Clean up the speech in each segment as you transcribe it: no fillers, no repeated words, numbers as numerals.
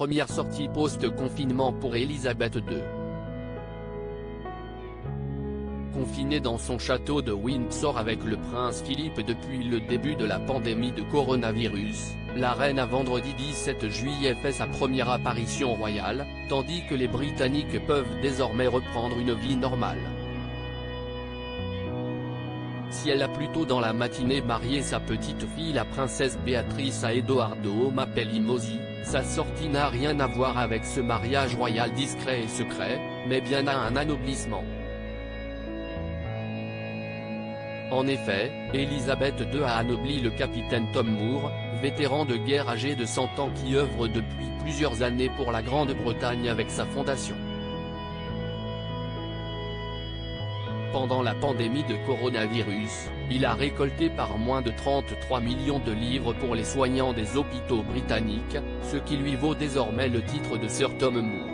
première sortie post-confinement pour Elisabeth II. Confinée dans son château de Windsor avec le prince Philippe depuis le début de la pandémie de coronavirus, la reine a vendredi 17 juillet fait sa première apparition royale, tandis que les Britanniques peuvent désormais reprendre une vie normale. Si elle a plus tôt dans la matinée marié sa petite fille la princesse Béatrice à Edoardo Mapelli-Mozzi, sa sortie n'a rien à voir avec ce mariage royal discret et secret, mais bien à un anoblissement. En effet, Elisabeth II a anobli le capitaine Tom Moore, vétéran de guerre âgé de 100 ans qui œuvre depuis plusieurs années pour la Grande-Bretagne avec sa fondation. Pendant la pandémie de coronavirus, il a récolté par moins de 33 millions de livres pour les soignants des hôpitaux britanniques, ce qui lui vaut désormais le titre de Sir Tom Moore.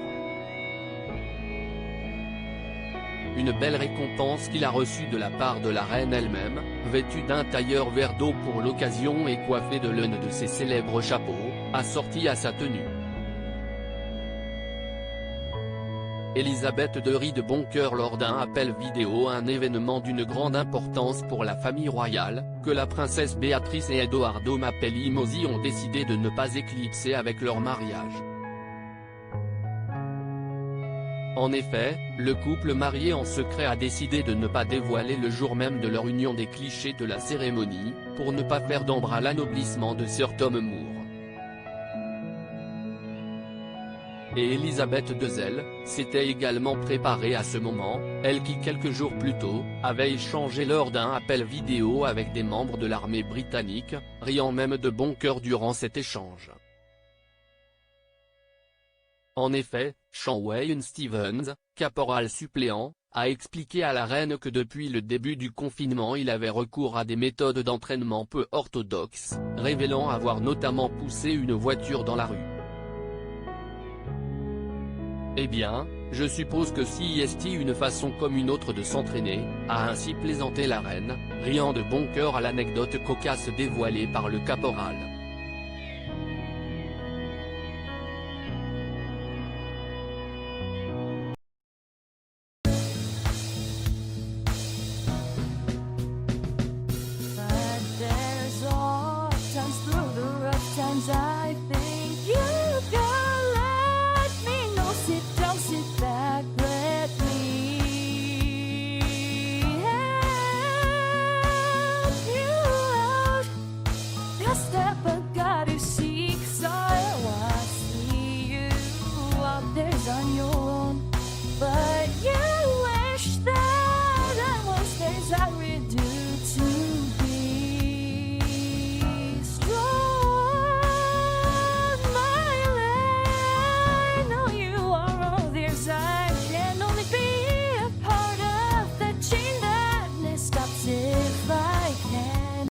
Une belle récompense qu'il a reçue de la part de la reine elle-même, vêtue d'un tailleur vert d'eau pour l'occasion et coiffée de l'un de ses célèbres chapeaux, assorti à sa tenue. Elisabeth II rit de bon cœur lors d'un appel vidéo à un événement d'une grande importance pour la famille royale, que la princesse Béatrice et Edoardo Mapelli-Mozzi ont décidé de ne pas éclipser avec leur mariage. En effet, le couple marié en secret a décidé de ne pas dévoiler le jour même de leur union des clichés de la cérémonie, pour ne pas faire d'ombre à l'anoblissement de Sir Tom Moore. Et Elisabeth II elle, s'était également préparée à ce moment, elle qui quelques jours plus tôt, avait échangé lors d'un appel vidéo avec des membres de l'armée britannique, riant même de bon cœur durant cet échange. En effet, Sean Wayne Stevens, caporal suppléant, a expliqué à la reine que depuis le début du confinement il avait recours à des méthodes d'entraînement peu orthodoxes, révélant avoir notamment poussé une voiture dans la rue. Eh bien, je suppose que c'est une façon comme une autre de s'entraîner, a ainsi plaisanté la reine, riant de bon cœur à l'anecdote cocasse dévoilée par le caporal.